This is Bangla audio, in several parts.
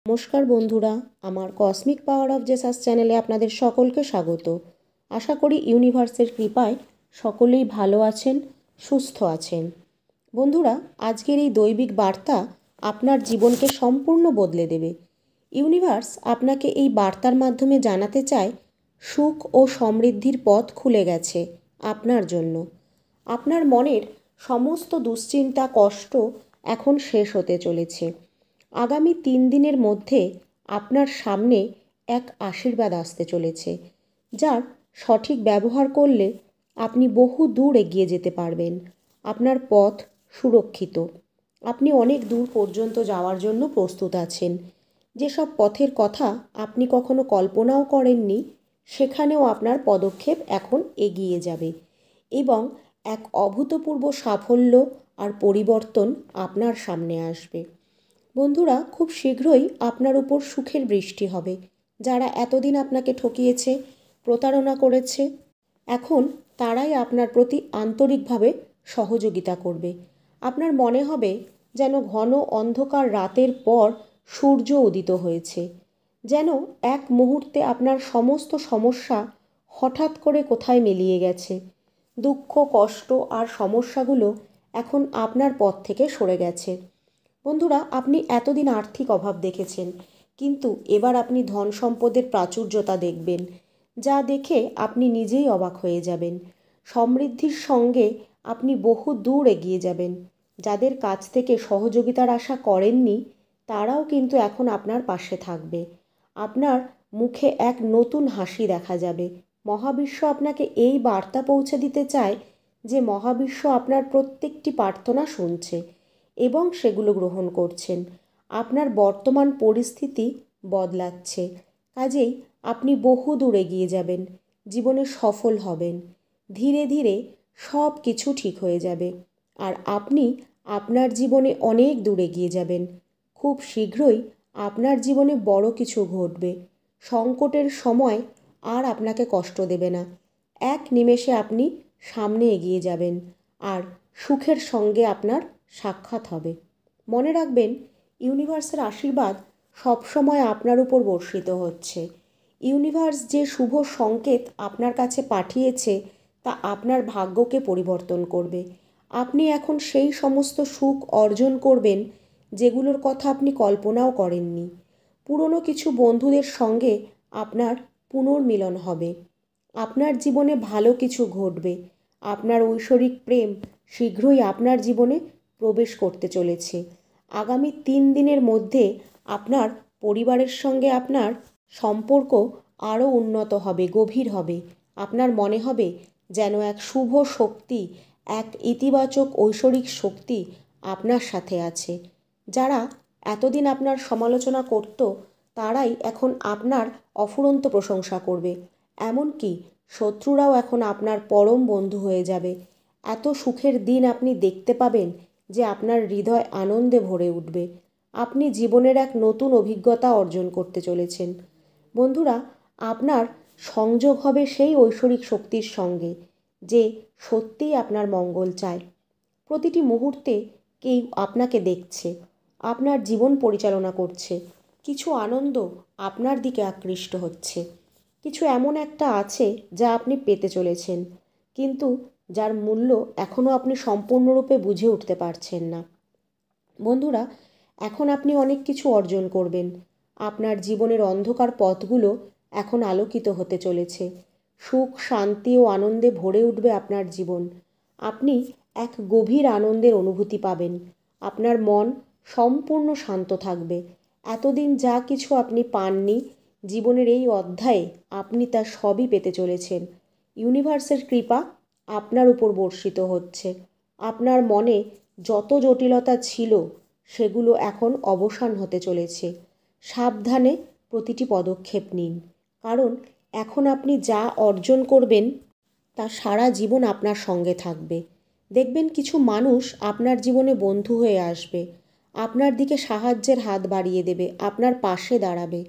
নমস্কার বন্ধুরা, আমার কসমিক পাওয়ার অফ জেসাস চ্যানেলে আপনাদের সকলকে স্বাগত। আশা করি ইউনিভার্সের কৃপায় সকলেই ভালো আছেন, সুস্থ আছেন। বন্ধুরা, আজকের এই দৈবিক বার্তা আপনার জীবনকে সম্পূর্ণ বদলে দেবে। ইউনিভার্স আপনাকে এই বার্তার মাধ্যমে জানাতে চায় সুখ ও সমৃদ্ধির পথ খুলে গেছে আপনার জন্য। আপনার মনের সমস্ত দুশ্চিন্তা, কষ্ট এখন শেষ হতে চলেছে। আগামী 3 দিনের মধ্যে আপনার সামনে এক আশীর্বাদ আসতে চলেছে, যার সঠিক ব্যবহার করলে আপনি বহু দূর এগিয়ে যেতে পারবেন। আপনার পথ সুরক্ষিত। আপনি অনেক দূর পর্যন্ত যাওয়ার জন্য প্রস্তুত আছেন। যেসব পথের কথা আপনি কখনো কল্পনাও করেননি, সেখানেও আপনার পদক্ষেপ এখন এগিয়ে যাবে এবং এক অভূতপূর্ব সাফল্য আর পরিবর্তন আপনার সামনে আসবে। বন্ধুরা, খুব শীঘ্রই আপনার উপর সুখের বৃষ্টি হবে। যারা এতদিন আপনাকে ঠকিয়েছে, প্রতারণা করেছে, এখন তারাই আপনার প্রতি আন্তরিকভাবে সহযোগিতা করবে। আপনার মনে হবে যেন ঘন অন্ধকার রাতের পর সূর্য উদিত হয়েছে। যেন এক মুহূর্তে আপনার সমস্ত সমস্যা হঠাৎ করে কোথায় মিলিয়ে গেছে। দুঃখ, কষ্ট আর সমস্যাগুলো এখন আপনার পথ থেকে সরে গেছে। বন্ধুরা, আপনি এতদিন আর্থিক অভাব দেখেছেন, কিন্তু এবার আপনি ধন সম্পদের প্রাচুর্যতা দেখবেন, যা দেখে আপনি নিজেই অবাক হয়ে যাবেন। সমৃদ্ধির সঙ্গে আপনি বহু দূর এগিয়ে যাবেন। যাদের কাছ থেকে সহযোগিতার আশা করেননি, তারাও কিন্তু এখন আপনার পাশে থাকবে। আপনার মুখে এক নতুন হাসি দেখা যাবে। মহাবিশ্ব আপনাকে এই বার্তা পৌঁছে দিতে চায় যে মহাবিশ্ব আপনার প্রত্যেকটি প্রার্থনা শুনছে এবং সেগুলো গ্রহণ করছেন। আপনার বর্তমান পরিস্থিতি বদলাচ্ছে, কাজেই আপনি বহু দূর এগিয়ে যাবেন, জীবনে সফল হবেন। ধীরে ধীরে সব কিছু ঠিক হয়ে যাবে আর আপনি আপনার জীবনে অনেক দূর এগিয়ে যাবেন। খুব শীঘ্রই আপনার জীবনে বড় কিছু ঘটবে। সংকটের সময় আর আপনাকে কষ্ট দেবে না। এক নিমেষে আপনি সামনে এগিয়ে যাবেন আর সুখের সঙ্গে আপনার সাক্ষাৎ হবে। মনে রাখবেন, ইউনিভার্সের আশীর্বাদ সবসময় আপনার উপর বর্ষিত হচ্ছে। ইউনিভার্স যে শুভ সংকেত আপনার কাছে পাঠিয়েছে, তা আপনার ভাগ্যকে পরিবর্তন করবে। আপনি এখন সেই সমস্ত সুখ অর্জন করবেন যেগুলোর কথা আপনি কল্পনাও করেননি। পুরনো কিছু বন্ধুদের সঙ্গে আপনার পুনর্মিলন হবে। আপনার জীবনে ভালো কিছু ঘটবে। আপনার ঐশ্বরিক প্রেম শীঘ্রই আপনার জীবনে প্রবেশ করতে চলেছে। আগামী 3 দিনের মধ্যে আপনার পরিবারের সঙ্গে আপনার সম্পর্ক আরও উন্নত হবে, গভীর হবে। আপনার মনে হবে যেন এক শুভ শক্তি, এক ইতিবাচক ঐশ্বরিক শক্তি আপনার সাথে আছে। যারা এতদিন আপনার সমালোচনা করত, তারাই এখন আপনার অফুরন্ত প্রশংসা করবে। এমনকি শত্রুরাও এখন আপনার পরম বন্ধু হয়ে যাবে। এত সুখের দিন আপনি দেখতে পাবেন যে আপনার হৃদয় আনন্দে ভরে উঠবে। আপনি জীবনের এক নতুন অভিজ্ঞতা অর্জন করতে চলেছেন। বন্ধুরা, আপনার সংযোগ হবে সেই ঐশ্বরিক শক্তির সঙ্গে যে সত্যিই আপনার মঙ্গল চায়। প্রতিটি মুহূর্তে কেউ আপনাকে দেখছে, আপনার জীবন পরিচালনা করছে। কিছু আনন্দ আপনার দিকে আকৃষ্ট হচ্ছে। কিছু এমন একটা আছে যা আপনি পেতে চলেছেন, কিন্তু যার মূল্য এখনও আপনি সম্পূর্ণরূপে বুঝে উঠতে পারছেন না। বন্ধুরা, এখন আপনি অনেক কিছু অর্জন করবেন। আপনার জীবনের অন্ধকার পথগুলো এখন আলোকিত হতে চলেছে। সুখ, শান্তি ও আনন্দে ভরে উঠবে আপনার জীবন। আপনি এক গভীর আনন্দের অনুভূতি পাবেন। আপনার মন সম্পূর্ণ শান্ত থাকবে। এতদিন যা কিছু আপনি পাননি, জীবনের এই অধ্যায়ে আপনি তা সবই পেতে চলেছেন। ইউনিভার্সের কৃপা আপনার উপর বর্ষিত হচ্ছে। আপনার মনে যত জটিলতা ছিল, সেগুলো এখন অবসান হতে চলেছে। সাবধানে প্রতিটি পদক্ষেপ নিন, কারণ এখন আপনি যা অর্জন করবেন তা সারা জীবন আপনার সঙ্গে থাকবে। দেখবেন কিছু মানুষ আপনার জীবনে বন্ধু হয়ে আসবে, আপনার দিকে সাহায্যের হাত বাড়িয়ে দেবে, আপনার পাশে দাঁড়াবে।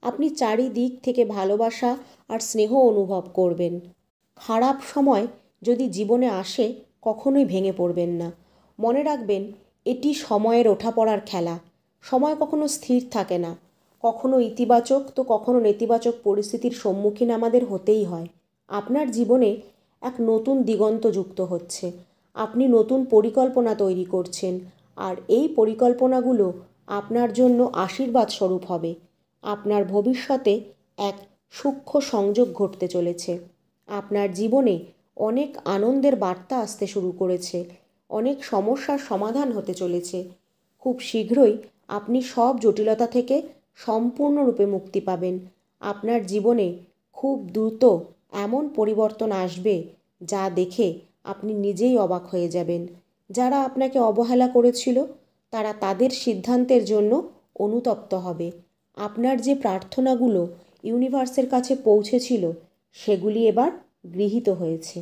আপনি চারিদিক থেকে ভালোবাসা আর স্নেহ অনুভব করবেন। খারাপ সময় যদি জীবনে আসে, কখনোই ভেঙে পড়বেন না। মনে রাখবেন, এটি সময়ের ওঠাপড়ার খেলা। সময় কখনো স্থির থাকে না। কখনো ইতিবাচক তো কখনো নেতিবাচক পরিস্থিতির সম্মুখীন আমাদের হতেই হয়। আপনার জীবনে এক নতুন দিগন্ত যুক্ত হচ্ছে, আপনি নতুন পরিকল্পনা তৈরি করছেন, আর এই পরিকল্পনাগুলো আপনার জন্য আশীর্বাদ স্বরূপ হবে। আপনার ভবিষ্যতে এক সূক্ষ্ম সংযোগ ঘটতে চলেছে। আপনার জীবনে অনেক আনন্দের বার্তা আসতে শুরু করেছে, অনেক সমস্যার সমাধান হতে চলেছে। খুব শীঘ্রই আপনি সব জটিলতা থেকে সম্পূর্ণরূপে মুক্তি পাবেন। আপনার জীবনে খুব দ্রুত এমন পরিবর্তন আসবে যা দেখে আপনি নিজেই অবাক হয়ে যাবেন। যারা আপনাকে অবহেলা করেছিল তারা তাদের সিদ্ধান্তের জন্য অনুতপ্ত হবে। আপনার যে প্রার্থনাগুলো ইউনিভার্সের কাছে পৌঁছেছিল সেগুলি এবার গৃহীত হয়েছে।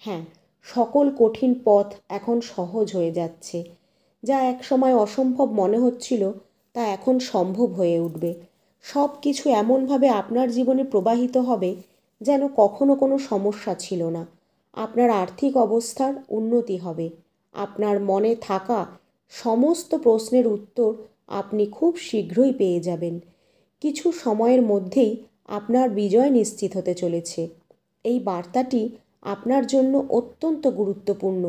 হ্যাঁ, সকল কঠিন পথ এখন সহজ হয়ে যাচ্ছে। যা একসময় অসম্ভব মনে হচ্ছিল তা এখন সম্ভব হয়ে উঠবে। সব কিছু এমনভাবে আপনার জীবনে প্রবাহিত হবে যেন কখনো কোনো সমস্যা ছিল না। আপনার আর্থিক অবস্থার উন্নতি হবে। আপনার মনে থাকা সমস্ত প্রশ্নের উত্তর আপনি খুব শীঘ্রই পেয়ে যাবেন। কিছু সময়ের মধ্যেই আপনার বিজয় নিশ্চিত হতে চলেছে। এই বার্তাটি আপনার জন্য অত্যন্ত গুরুত্বপূর্ণ।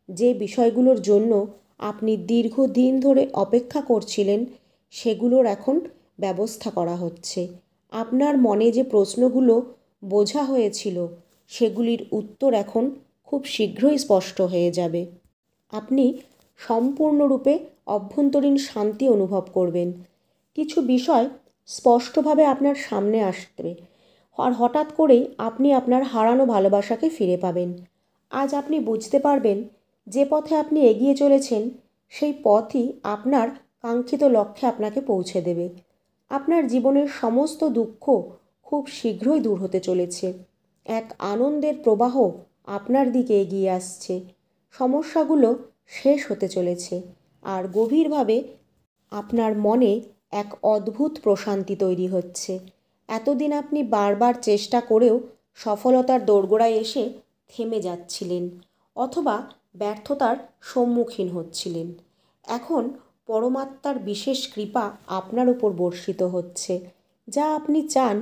যে বিষয়গুলোর জন্য আপনি দীর্ঘদিন ধরে অপেক্ষা করছিলেন সেগুলোর এখন ব্যবস্থা করা হচ্ছে। আপনার মনে যে প্রশ্নগুলো বোঝা হয়েছিল সেগুলির উত্তর এখন খুব শীঘ্রই স্পষ্ট হয়ে যাবে। আপনি সম্পূর্ণরূপে অভ্যন্তরীণ শান্তি অনুভব করবেন। কিছু বিষয় স্পষ্টভাবে আপনার সামনে আসবে, আর হঠাৎ করেই আপনি আপনার হারানো ভালোবাসাকে ফিরে পাবেন। আজ আপনি বুঝতে পারবেন যে পথে আপনি এগিয়ে চলেছেন সেই পথই আপনার কাঙ্ক্ষিত লক্ষ্যে আপনাকে পৌঁছে দেবে। আপনার জীবনের সমস্ত দুঃখ খুব শীঘ্রই দূর হতে চলেছে। এক আনন্দের প্রবাহ আপনার দিকে এগিয়ে আসছে। সমস্যাগুলো শেষ হতে চলেছে, আর গভীরভাবে আপনার মনে এক অদ্ভুত প্রশান্তি তৈরি হচ্ছে। এতদিন আপনি বারবার চেষ্টা করেও সফলতার দোরগোড়ায় এসে থেমে যাচ্ছিলেন অথবা ব্যর্থতার সম্মুখীন হচ্ছিলেন। এখন পরমাত্মার বিশেষ কৃপা আপনার উপর বর্ষিত হচ্ছে। যা আপনি চান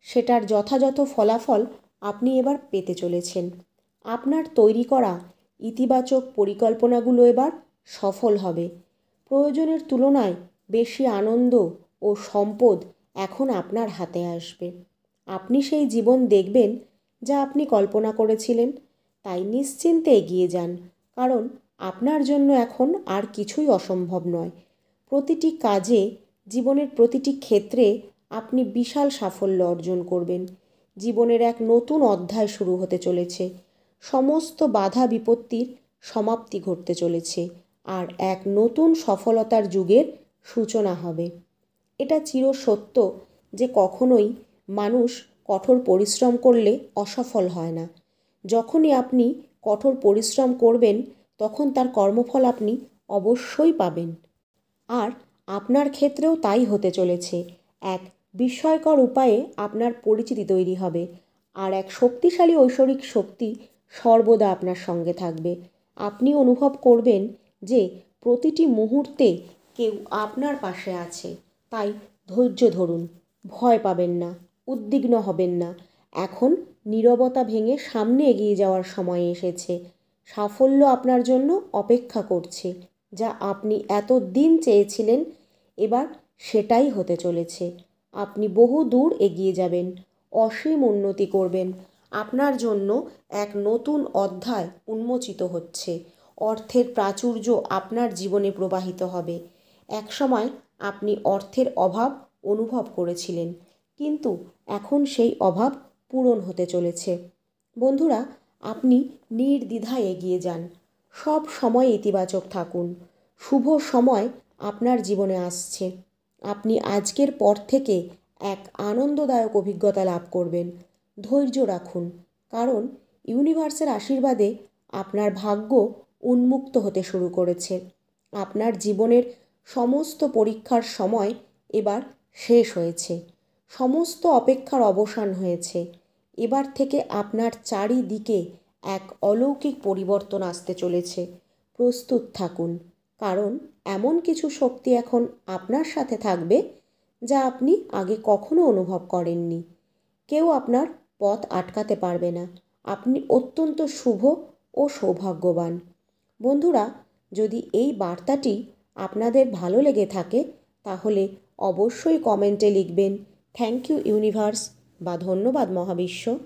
সেটার যথাযথ ফলাফল আপনি এবার পেতে চলেছেন। আপনার তৈরি করা ইতিবাচক পরিকল্পনাগুলো এবার সফল হবে। প্রয়োজনের তুলনায় বেশি আনন্দ ও সম্পদ এখন আপনার হাতে আসবে। আপনি সেই জীবন দেখবেন যা আপনি কল্পনা করেছিলেন। তাই নিশ্চিন্তে এগিয়ে যান, কারণ আপনার জন্য এখন আর কিছুই অসম্ভব নয়। প্রতিটি কাজে, জীবনের প্রতিটি ক্ষেত্রে আপনি বিশাল সাফল্য অর্জন করবেন। জীবনের এক নতুন অধ্যায় শুরু হতে চলেছে। সমস্ত বাধা বিপত্তির সমাপ্তি ঘটতে চলেছে, আর এক নতুন সফলতার যুগের সূচনা হবে। এটা চিরসত্য যে কখনোই মানুষ কঠোর পরিশ্রম করলে অসফল হয় না। যখনই আপনি কঠোর পরিশ্রম করবেন তখন তার কর্মফল আপনি অবশ্যই পাবেন। আর আপনার ক্ষেত্রেও তাই হতে চলেছে। এক বিস্ময়কর উপায়ে আপনার পরিচিতি তৈরি হবে, আর এক শক্তিশালী ঐশ্বরিক শক্তি সর্বদা আপনার সঙ্গে থাকবে। আপনি অনুভব করবেন যে প্রতিটি মুহূর্তে কেউ আপনার পাশে আছে। তাই ধৈর্য ধরুন, ভয় পাবেন না, উদ্বিগ্ন হবেন না। এখন নীরবতা ভেঙে সামনে এগিয়ে যাওয়ার সময় এসেছে। সাফল্য আপনার জন্য অপেক্ষা করছে। যা আপনি এতদিন চেয়েছিলেন এবার সেটাই হতে চলেছে। আপনি বহু দূর এগিয়ে যাবেন, অসীম উন্নতি করবেন। আপনার জন্য এক নতুন অধ্যায় উন্মোচিত হচ্ছে। অর্থের প্রাচুর্য আপনার জীবনে প্রবাহিত হবে। একসময় আপনি অর্থের অভাব অনুভব করেছিলেন, কিন্তু এখন সেই অভাব পূরণ হতে চলেছে। বন্ধুরা, আপনি নির্দ্বিধায় এগিয়ে যান। সব সময় ইতিবাচক থাকুন। শুভ সময় আপনার জীবনে আসছে। আপনি আজকের পর থেকে এক আনন্দদায়ক অভিজ্ঞতা লাভ করবেন। ধৈর্য রাখুন, কারণ ইউনিভার্সের আশীর্বাদে আপনার ভাগ্য উন্মুক্ত হতে শুরু করেছে। আপনার জীবনের সমস্ত পরীক্ষার সময় এবার শেষ হয়েছে। সমস্ত অপেক্ষার অবসান হয়েছে। এবার থেকে আপনার চারিদিকে এক অলৌকিক পরিবর্তন আসতে চলেছে। প্রস্তুত থাকুন, কারণ এমন কিছু শক্তি এখন আপনার সাথে থাকবে যা আপনি আগে কখনো অনুভব করেননি। কেউ আপনার পথ আটকাতে পারবে না। আপনি অত্যন্ত শুভ ও সৌভাগ্যবান। বন্ধুরা, যদি এই বার্তাটি আপনাদের ভালো লেগে থাকে তাহলে অবশ্যই কমেন্টে লিখবেন থ্যাংক ইউ ইউনিভার্স বা ধন্যবাদ মহাবিশ্ব।